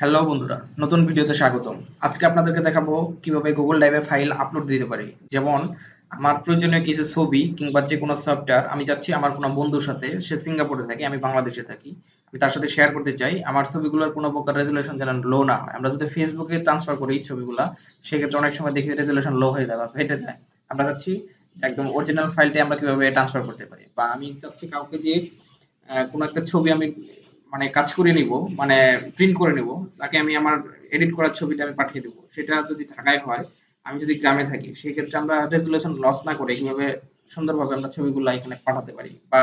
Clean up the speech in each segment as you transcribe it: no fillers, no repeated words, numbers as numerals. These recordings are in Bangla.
হ্যালো বন্ধুরা, নতুন ভিডিওতে স্বাগতম। আজকে আপনাদেরকে দেখাবো কিভাবে গুগল ড্রাইভে ফাইল আপলোড দিতে পারি। যেমন আমার প্রয়োজনীয় কিছু ছবি কিংবা যে কোনো সফটওয়্যার আমি চাচ্ছি আমার কোনো বন্ধুর সাথে, সে সিঙ্গাপুরে থাকে, আমি বাংলাদেশে থাকি, আমি তার সাথে শেয়ার করতে চাই। আমার ছবিগুলোর কোনো প্রকার রেজুলেশন যেন লো না হয়। আমরা যদি ফেসবুকে ট্রান্সফার করি ছবিগুলা, সেক্ষেত্রে অনেক সময় দেখি রেজুলেশন লো হয়ে যায় বা ফেটে যায়। আমরা চাচ্ছি যে একদম অরিজিনাল ফাইলটি আমরা কিভাবে ট্রান্সফার করতে পারি, বা আমি চাচ্ছি কাউকে দিয়ে কোনো একটা ছবি আমি মানে কাজ করে নিব, মানে প্রিন্ট করে নিব, তাকে আমি আমার এডিট করার ছবিটা আমি পাঠিয়ে দেবো। সেটা যদি ঢাকায় হয়, আমি যদি গ্রামে থাকি, সেই ক্ষেত্রে আমরা রেজুলেশন লস না করে কিভাবে সুন্দরভাবে আমরা ছবিগুলো এখানে পাঠাতে পারি। বা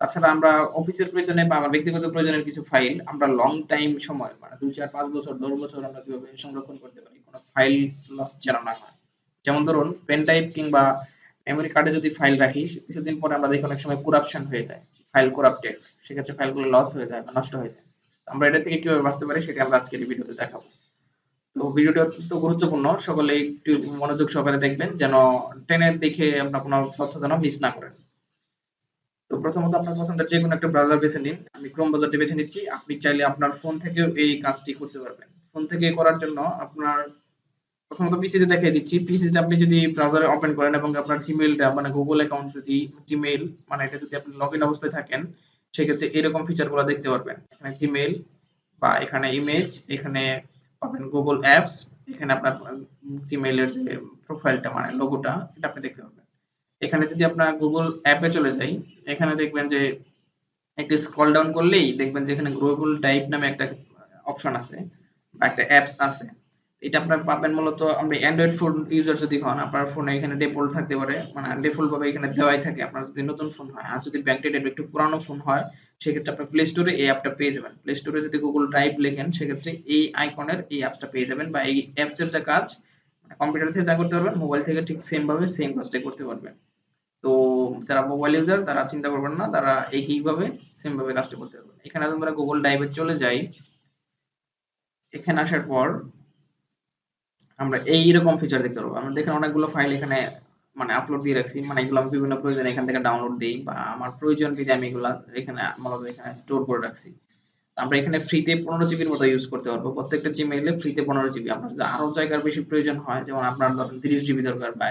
তাছাড়া আমরা অফিসের প্রয়োজনে বা আমার ব্যক্তিগত প্রয়োজনের কিছু ফাইল আমরা লং টাইম সময়, মানে 2 4 5 বছর 10 বছর আমরা কিভাবে সংরক্ষণ করতে পারি, কোনো ফাইল লস যেন না হয়। যেমন ধরুন পেন ড্রাইভ কিংবা মেমোরি কার্ডে যদি ফাইল রাখি, কিছুদিন পরে আমরা দেখি অনেক সময় করাপশন হয়ে যায়, ফাইল করাপ্টেড, সেক্ষেত্রে ফাইলগুলো লস হয়ে যায় বা নষ্ট হয়ে যায়। তো আমরা এটা থেকে কিভাবে বাঁচতে পারি সেটা আমরা আজকের এই ভিডিওতে দেখাবো। তো ভিডিওটি অত্যন্ত গুরুত্বপূর্ণ, সকলে একটু মনোযোগ সহকারে দেখবেন যেন টেনের দেখে আপনার কোনো তথ্য যেন মিস না করেন। তো প্রথমত আপনার পছন্দের যে কোনো একটা ব্রাউজার বেছে নিন। আমি ক্রোম ব্রাউজারটি বেছে নিচ্ছি। আপনি চাইলে আপনার ফোন থেকেও এই কাজটি করতে পারবেন। ফোন থেকে করার জন্য আপনার প্রথমত পিসিতে দেখিয়ে দিচ্ছি। পিসিতে আপনি যদি ব্রাউজারে ওপেন করেন এবং আপনার জিমেইলটা মানে গুগল অ্যাকাউন্ট যদি জিমেইল মানে এটা যদি আপনি লগইন অবস্থায় থাকেন, সেক্ষেত্রে এরকম ফিচারগুলো দেখতে পারবেন। এখানে জিমেইল বা এখানে ইমেজ, এখানে পাবেন গুগল অ্যাপস, এখানে আপনার জিমেইলের যে প্রোফাইলটা মানে লোগোটা এটা আপনি দেখতে পারবেন। এখানে যদি আপনার গুগল অ্যাপে চলে যাই, এখানে দেখবেন যে একটু স্ক্রল ডাউন করলেই দেখবেন যে এখানে গুগল ড্রাইভ নামে একটা অপশন আছে বা একটা অ্যাপস আছে। এটা আপনার পাবেন মূলত আপনি অ্যান্ড্রয়েড ফোন ইউজার যদি হন, আপনার ফোনে এখানে ডিফল্ট থাকতে পারে, মানে ডিফল্ট ভাবে এখানে দেওয়াই থাকে আপনার যদি নতুন ফোন হয়। আর যদি ব্যাকডেটেড একটু পুরানো ফোন হয়, সেক্ষেত্রে আপনার প্লে স্টোরে এই অ্যাপটা পেয়ে যাবেন। প্লে স্টোরে যদি গুগল ড্রাইভ লেখেন, সেক্ষেত্রে এই আইকনের এই অ্যাপসটা পেয়ে যাবেন, বা এই অ্যাপসের যা কাজ মানে কম্পিউটার থেকে যা করতে পারবেন, মোবাইল থেকে ঠিক সেম ভাবে সেম কাজটাই করতে পারবেন। তো যারা মোবাইল ইউজার তারা চিন্তা করবেন না, তারা একইভাবে সেম ভাবে কাজটা করতে পারবেন। এখানে আমরা গুগল ড্রাইভে চলে যাই। এখানে আসার পর আমরা এইরকম ফিচার দেখতে পারবো। আমরা দেখেন অনেকগুলো ফাইল এখানে মানে আপলোড দিয়ে রাখছি, মানে এগুলো আমি বিভিন্ন প্রয়োজনে এখান থেকে ডাউনলোড দিই, বা আমার প্রয়োজন বিধে আমি এগুলা এখানে মূলত এখানে স্টোর করে রাখছি। আমরা এখানে ফ্রিতে 15 জিবির মতো ইউজ করতে পারবো। প্রত্যেকটা জিমেইলে ফ্রিতে 15 জিবি। আপনার যদি আরো জায়গার বেশি প্রয়োজন হয়, যেমন আপনার ধরেন 30 জিবি দরকার বা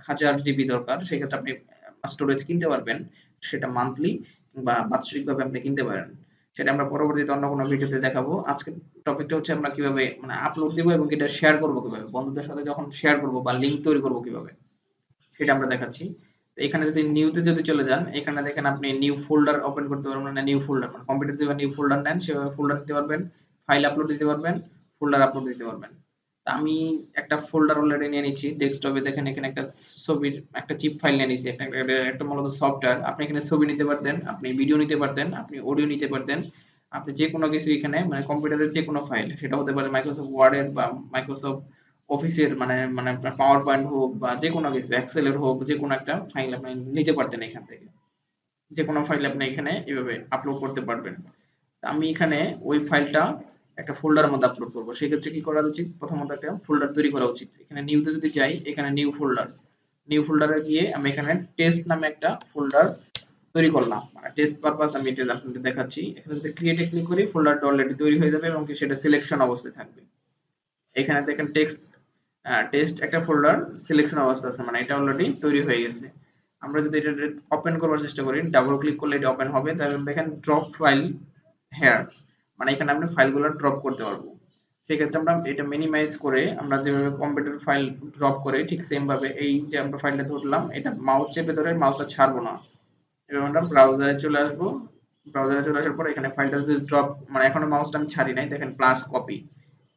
1000 জিবি দরকার, সেক্ষেত্রে আপনি স্টোরেজ কিনতে পারবেন। সেটা মান্থলি বা বাৎসরিক ভাবে আপনি কিনতে পারেন। সেটা আমরা পরবর্তীতে অন্য কোনো ভিডিওতে দেখাবো। আজকের টপিকটা হচ্ছে আমরা কিভাবে মানে আপলোড দিব এবং এটা শেয়ার করবো কিভাবে, বন্ধুদের সাথে যখন শেয়ার করবো বা লিঙ্ক তৈরি করবো কিভাবে, সেটা আমরা দেখাচ্ছি। তো এখানে যদি নিউতে যদি চলে যান, এখানে দেখেন আপনি নিউ ফোল্ডার ওপেন করতে পারবেন, মানে নিউ ফোল্ডার মানে কম্পিউটার যেভাবে নিউ ফোল্ডার নেন সেভাবে ফোল্ডার দিতে পারবেন, ফাইল আপলোড দিতে পারবেন, ফোল্ডার আপলোড দিতে পারবেন। তা আমি একটা ফোল্ডার অলরেডি নিয়ে নিচ্ছি ডেস্কটপে। দেখেন এখানে একটা ছবির একটা চিপ ফাইল নিয়ে নিচ্ছি, একটা মূলত সফটওয়্যার। আপনি এখানে ছবি নিতে পারতেন, আপনি ভিডিও নিতে পারতেন, আপনি অডিও নিতে পারতেন, আপনি যে কোনো কিছু এখানে মানে কম্পিউটারের যে কোনো ফাইল, সেটা হতে পারে মাইক্রোসফট ওয়ার্ডের বা মাইক্রোসফট অফিসের মানে মানে আপনার পাওয়ার পয়েন্ট হোক বা যে কোনো কিছু এক্সেলের হোক, যে কোনো একটা ফাইল আপনি নিতে পারতেন এখান থেকে। যে কোনো ফাইল আপনি এখানে এভাবে আপলোড করতে পারবেন। তা আমি এখানে ওই ফাইলটা একটা ফোল্ডারের মধ্যে আপলোড করবো। সেক্ষেত্রে কি করা উচিত, প্রথমত একটা ফোল্ডার তৈরি করা উচিত। এখানে নিউতে যদি যাই, এখানে নিউ ফোল্ডার, নিউ ফোল্ডারে গিয়ে আমি এখানে টেস্ট নামে একটা ফোল্ডার তৈরি করলাম, মানে টেস্ট পারপাস আমি এটা আপনাদের দেখাচ্ছি। এখানে যদি ক্রিয়েটে ক্লিক করি, ফোল্ডারটা অলরেডি তৈরি হয়ে যাবে এবং কি সেটা সিলেকশন অবস্থায় থাকবে। এখানে দেখেন টেক্সট টেস্ট একটা ফোল্ডার সিলেকশন অবস্থা আছে, মানে এটা অলরেডি তৈরি হয়ে গেছে। আমরা যদি এটা ওপেন করার চেষ্টা করি, ডাবল ক্লিক করলে এটা ওপেন হবে। তাহলে দেখেন ড্রপ ফাইল হেয়ার, মানে এখানে আপনি ফাইলগুলো ড্রপ করতে পারবো। সেক্ষেত্রে আমরা এটা মিনিমাইজ করে আমরা যেভাবে কম্পিউটার ফাইল ড্রপ করে ঠিক সেম ভাবে এই যে আমরা ফাইলটা ধরলাম, এটা মাউস চেপে ধরে মাউসটা ছাড়বো না, এবার আমরা ব্রাউজারে চলে আসবো। ব্রাউজারে চলে আসার পর এখানে ফাইলটা যদি ড্রপ মানে এখনো মাউসটা আমি ছাড়ি নাই, দেখেন প্লাস কপি,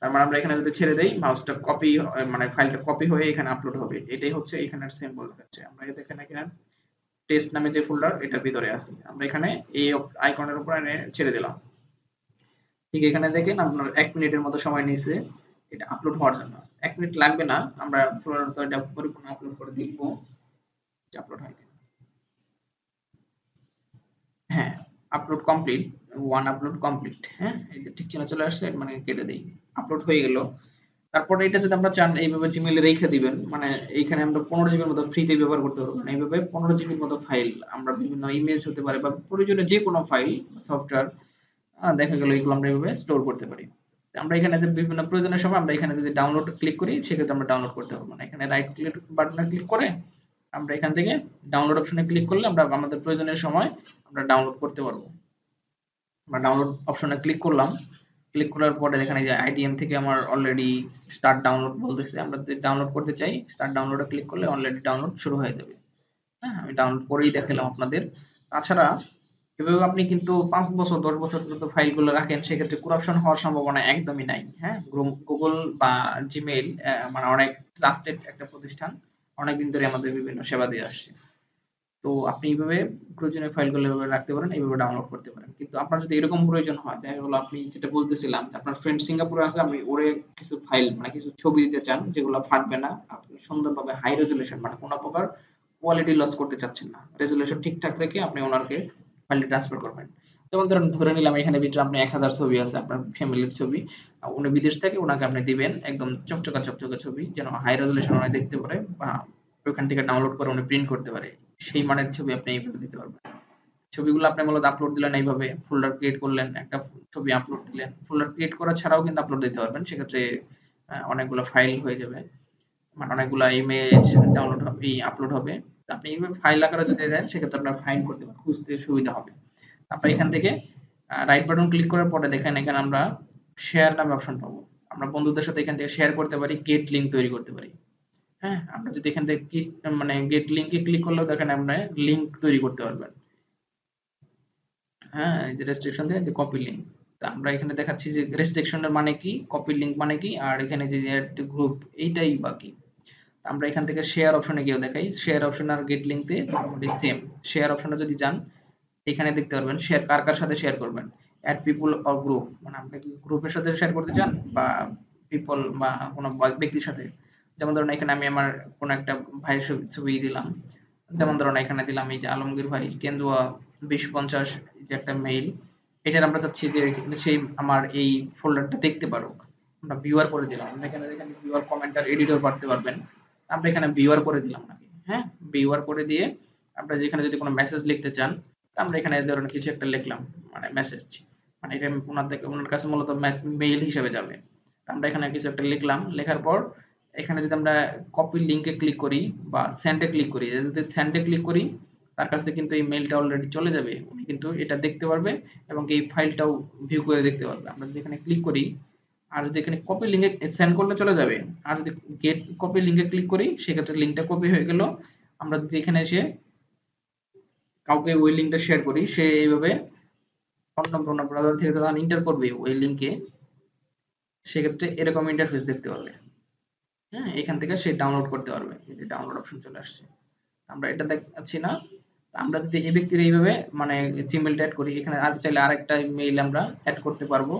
তার মানে আমরা এখানে যদি ছেড়ে দেই মাউসটা কপি মানে ফাইলটা কপি হয়ে এখানে আপলোড হবে। এটাই হচ্ছে এখানের সিম্বল দেখাচ্ছে। আমরা দেখেন এখানে টেস্ট নামে যে ফোল্ডার এটার ভিতরে আছি, আমরা এখানে এই আইকনের উপর এনে ছেড়ে দিলাম। ঠিক এখানে দেখেন আপনার 1 মিনিটের মতো সময় নিয়েছে এটা আপলোড হওয়ার জন্য। 1 মিনিট লাগবে না, আমরা তো এটা পরিপূর্ণ আপলোড করে দেখবো যে আপলোড হয় কিনা। হ্যাঁ, upload complete, one upload complete. হ্যাঁ, এই যে ঠিক চিহ্ন চলে আসছে, মানে কেটে দেই, আপলোড হয়ে গেল। তারপরে এটা যদি আমরা চান এইভাবে জিমেইলে রেখে দিবেন, মানে এইখানে আমরা 15 জিবির মতো ফ্রিতে ব্যবহার করতে পারবো। মানে এইভাবে 15 জিবির মতো ফাইল আমরা বিভিন্ন ইমেজ হতে পারে বা প্রয়োজনীয় যে কোনো ফাইল সফটওয়্যার দেখা গেল এগুলো আমরা এইভাবে স্টোর করতে পারি। আমরা এখানে যে বিভিন্ন প্রয়োজনের সময় আমরা এখানে যদি ডাউনলোড ক্লিক করি সেক্ষেত্রে আমরা ডাউনলোড করতে পারবো না। এখানে রাইট ক্লিক বাটনে ক্লিক করে আমরা এখান থেকে ডাউনলোড অপশনে ক্লিক করলে আমরা আমাদের প্রয়োজনের সময় আমরা ডাউনলোড করতে পারবো। আমরা ডাউনলোড অপশনে ক্লিক করলাম, ক্লিক করার পরে এখানে যে আইডিএম থেকে আমার অলরেডি স্টার্ট ডাউনলোড বলতেছে, আমরা যদি ডাউনলোড করতে চাই স্টার্ট ডাউনলোডে ক্লিক করলে অলরেডি ডাউনলোড শুরু হয়ে যাবে। হ্যাঁ, আমি ডাউনলোড করেই দেখালাম আপনাদের। তাছাড়া এভাবে আপনি কিন্তু 5 বছর 10 বছর পর্যন্ত ফাইলগুলো রাখেন, সেক্ষেত্রে করাপশন হওয়ার সম্ভাবনা একদমই নাই। হ্যাঁ, গুগল বা জিমেইল মানে অনেক ট্রাস্টেড একটা প্রতিষ্ঠান, অনেকদিন ধরে আমাদের বিভিন্ন সেবা দিয়ে আসছে। তো আপনি এইভাবে প্রয়োজনীয় ফাইলগুলো এভাবে রাখতে পারেন, এইভাবে ডাউনলোড করতে পারেন। কিন্তু আপনার যদি এরকম প্রয়োজন হয়, দেখা গেলো আপনি যেটা বলতেছিলাম যে আপনার ফ্রেন্ড সিঙ্গাপুরে আছে, আপনি ওরে কিছু ফাইল মানে কিছু ছবি দিতে চান যেগুলো ফাটবে না, আপনি সুন্দরভাবে হাই রেজুলেশন মানে কোনো প্রকার কোয়ালিটি লস করতে চাচ্ছেন না, রেজুলেশন ঠিকঠাক রেখে আপনি ওনাকে ফাইলটি ট্রান্সফার করবেন। যেমন ধরে নিলাম এখানে ভিতরে আপনি 1000 ছবি আছে, আপনার ফ্যামিলির ছবি, উনি বিদেশ থেকে, ওনাকে আপনি দিবেন একদম চকচকা চকচকে ছবি যেন হাই রেজুলেশন উনি দেখতে পারে, বা ওখান থেকে ডাউনলোড করে উনি প্রিন্ট করতে পারে, সেই মানের ছবি আপনি এইভাবে দিতে পারবেন। ছবিগুলো আপনি মূলত আপলোড দিলেন এইভাবে, ফোল্ডার ক্রিয়েট করলেন, একটা ছবি আপলোড দিলেন, ফোল্ডার ক্রিয়েট করা ছাড়াও কিন্তু আপলোড দিতে পারবেন, সেক্ষেত্রে অনেকগুলো ফাইল হয়ে যাবে, মানে অনেকগুলো ইমেজ ডাউনলোড হবে, আপলোড হবে। তো আপনি এইভাবে ফাইল আকারে যদি দেন সেক্ষেত্রে আপনার ফাইন্ড করতে খুঁজতে সুবিধা হবে। তারপর এখান থেকে রাইট বাটন ক্লিক করার পরে দেখেন এখানে আমরা শেয়ার নামে অপশন পাবো। আমরা বন্ধুদের সাথে এখান থেকে শেয়ার করতে পারি, গেট লিঙ্ক তৈরি করতে পারি। হ্যাঁ, আমরা যদি এখান থেকে মানে গেট লিঙ্কে ক্লিক করলেও দেখেন আপনি লিঙ্ক তৈরি করতে পারবেন। হ্যাঁ, এই যে রেস্ট্রিকশন দেয় যে কপি লিঙ্ক। তো আমরা এখানে দেখাচ্ছি যে রেস্ট্রিকশনের মানে কি, কপি লিঙ্ক মানে কি, আর এখানে যে গ্রুপ এইটাই বাকি। আমরা এখান থেকে শেয়ার অপশনে গিয়ে দেখাই, শেয়ার অপশন আর গেট লিঙ্কতে মোটামুটি সেম। শেয়ার অপশনে যদি যান এখানে দেখতে পারবেন শেয়ার কার কার সাথে শেয়ার করবেন, অ্যাড পিপল অর গ্রুপ, মানে আপনি কি গ্রুপের সাথে শেয়ার করতে চান বা পিপল বা কোনো ব্যক্তির সাথে। যেমন ধরুন এখানে আমি আমার কোনো একটা ভাইয়ের ছবি দিলাম, যেমন ধরুন এখানে দিলাম এই যে আলমগীর ভাই কেন্দুয়া 2050 যে একটা মেইল, এটার আমরা চাচ্ছি যে সেই আমার এই ফোল্ডারটা দেখতে পারুক, আমরা ভিউয়ার করে দিলাম। আমরা এখানে দেখেন ভিউয়ার কমেন্টার এডিটর করতে পারবেন, আমরা এখানে ভিউয়ার করে দিলাম নাকি। হ্যাঁ, ভিউয়ার করে দিয়ে আমরা যেখানে যদি কোনো মেসেজ লিখতে চান, আমরা এখানে ধরুন কিছু একটা লিখলাম, মানে মেসেজ, মানে এটা ওনার থেকে ওনার কাছে মূলত মেইল হিসেবে যাবে। আমরা এখানে কিছু একটা লিখলাম, লেখার পর এখানে যদি আমরা কপি লিংকে ক্লিক করি বা সেন্ডে ক্লিক করি, যদি সেন্ডে ক্লিক করি তার কাছে কিন্তু এই মেইলটা অলরেডি চলে যাবে, উনি কিন্তু এটা দেখতে পারবে এবং এই ফাইলটাও ভিউ করে দেখতে পারবে। আমরা যদি এখানে ক্লিক করি, আর যদি এখানে কপি লিংকে সেন্ড করলে চলে যাবে, আর যদি গেট কপি লিংকে ক্লিক করি সেক্ষেত্রে লিংকটা কপি হয়ে গেল। আমরা যদি এখানে এসে কাউকে ওই লিংকটা শেয়ার করি, সে এইভাবে অন্য ব্রাউজার থেকে যখন এন্টার করবে ওই লিংকে, সেক্ষেত্রে এরকম ইন্টারফেস দেখতে পারবে। হ্যাঁ, এখান থেকে সে ডাউনলোড করতে পারবে, এই যে ডাউনলোড অপশন চলে আসছে। আমরা এটা দেখাচ্ছি না। আমরা যদি এই ব্যক্তির এইভাবে মানে জিমেইলটা অ্যাড করি, এখানে আর চাইলে আরেকটা মেইল আমরা অ্যাড করতে পারবো।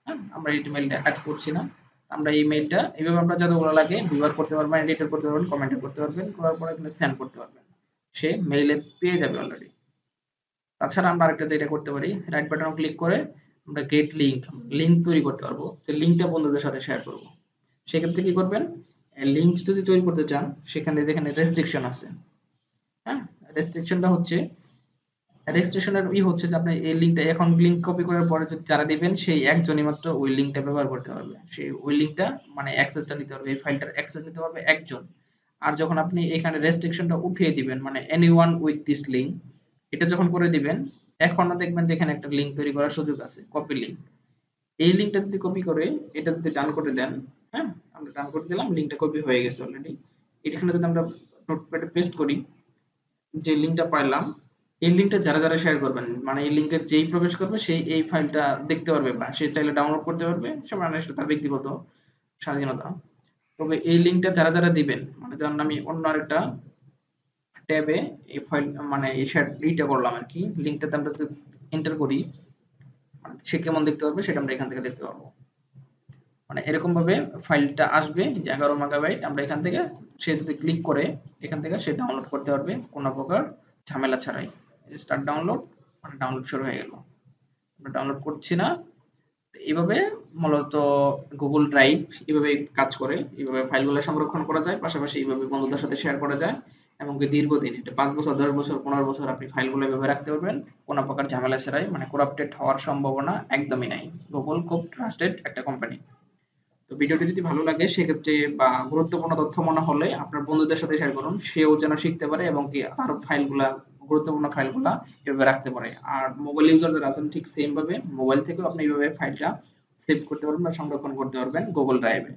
হ্যাঁ, আমরা এই মেইলটা অ্যাড করছি না, আমরা এই মেইলটা এইভাবে আমরা যতগুলো লাগে ব্যবহার করতে পারবেন, এডিটর করতে পারবেন, কমেন্ট করতে পারবেন, করার পরে এখানে সেন্ড করতে পারবেন, সে মেইলে পেয়ে যাবে অলরেডি। তাছাড়া আমরা আরেকটা যেটা করতে পারি, রাইট বাটন ক্লিক করে আমরা গেট লিংক, লিংক তৈরি করতে পারবো, যে লিংকটা বন্ধুদের সাথে শেয়ার করব। সেক্ষেত্রে কি করবেন, লিংক যদি তৈরি করতে চান সেখানে যেখানে রেস্ট্রিকশন আছে, হ্যাঁ, রেস্ট্রিকশনটা হচ্ছে, রেজিস্ট্রেশনের হচ্ছে যে আপনি এই লিংকটা এখন লিংক কপি করার পরে যদি যারা দিবেন সেই একজনই মাত্র ওই লিংকটা ব্যবহার করতে পারবে, সেই ওই লিংকটা মানে অ্যাক্সেসটা নিতে পারবে, এই ফাইলটার অ্যাক্সেস নিতে পারবে একজন। আর যখন আপনি এখানে রেস্ট্রিকশনটা উঠিয়ে দিবেন মানে এনিওয়ান উইথ দিস লিংক, এটা যখন করে দিবেন, এখনো দেখবেন যে এখানে একটা লিংক তৈরি করার সুযোগ আছে, কপি লিংক। এই লিংকটা যদি কপি করে এটা যদি ডান করে দেন, হ্যাঁ, আমরা ডান করে দিলাম, লিংকটা কপি হয়ে গেছে অলরেডি। এখানে যদি আমরা নোটপ্যাডে পেস্ট করি যে লিংকটা পাইলাম, এই লিংকটা যারা যারা শেয়ার করবেন মানে এই লিংকে যেই প্রবেশ করবে সেই এই ফাইলটা দেখতে পারবে, বা সে চাইলে ডাউনলোড করতে পারবে, সে মানে সেটা তার ব্যক্তিগত স্বাধীনতা। তবে এই লিংকটা যারা যারা দিবেন, মানে যেমন আমি অন্য আরেকটা ট্যাবে এই ফাইল মানে এই এইটা করলাম আর কি, লিংকটাতে আমরা যদি এন্টার করি, মানে সে কেমন দেখতে পারবে সেটা আমরা এখান থেকে দেখতে পারবো। মানে এরকম ভাবে ফাইলটা আসবে যে 11 মেগাবাইট, আমরা এখান থেকে সে যদি ক্লিক করে এখান থেকে সে ডাউনলোড করতে পারবে কোনো প্রকার ঝামেলা ছাড়াই। স্টার্ট ডাউনলোড, মানে ডাউনলোড শুরু হয়ে গেল, আমরা ডাউনলোড করছি না। এইভাবে মূলত গুগল ড্রাইভ এভাবে কাজ করে, এইভাবে ফাইলগুলো সংরক্ষণ করা যায়, পাশাপাশি এইভাবে বন্ধুদের সাথে শেয়ার করা যায় এমনকি দীর্ঘদিন এটা 5 বছর 10 বছর 15 বছর আপনি ফাইলগুলো এভাবে রাখতে পারবেন কোনো প্রকার ঝামেলা ছাড়াই, মানে করাপ্টেড হওয়ার সম্ভাবনা একদমই নাই। গুগল খুব ট্রাস্টেড একটা কোম্পানি। তো ভিডিওটি যদি ভালো লাগে সেক্ষেত্রে বা গুরুত্বপূর্ণ তথ্য মনে হলে আপনার বন্ধুদের সাথে শেয়ার করুন, সেও যেন শিখতে পারে এবং কি তার ফাইলগুলা গুরুত্বপূর্ণ ফাইলগুলা এভাবে রাখতে পারে। আর মোবাইল ইউজার যারা আছেন ঠিক সেম ভাবে মোবাইল থেকেও আপনি এইভাবে ফাইলটা সেভ করতে পারবেন বা সংরক্ষণ করতে পারবেন গুগল ড্রাইভে।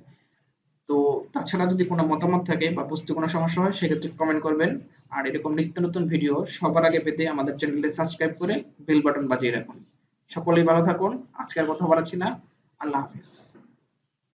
তো তাছাড়া যদি কোনো মতামত থাকে বা বুঝতে কোনো সমস্যা হয় সেক্ষেত্রে কমেন্ট করবেন। আর এরকম নিত্য নতুন ভিডিও সবার আগে পেতে আমাদের চ্যানেলটি সাবস্ক্রাইব করে বেল বাটন বাজিয়ে রাখুন। সকলেই ভালো থাকুন। আজকে আর কথা বাড়াচ্ছি না। আল্লাহ হাফেজ।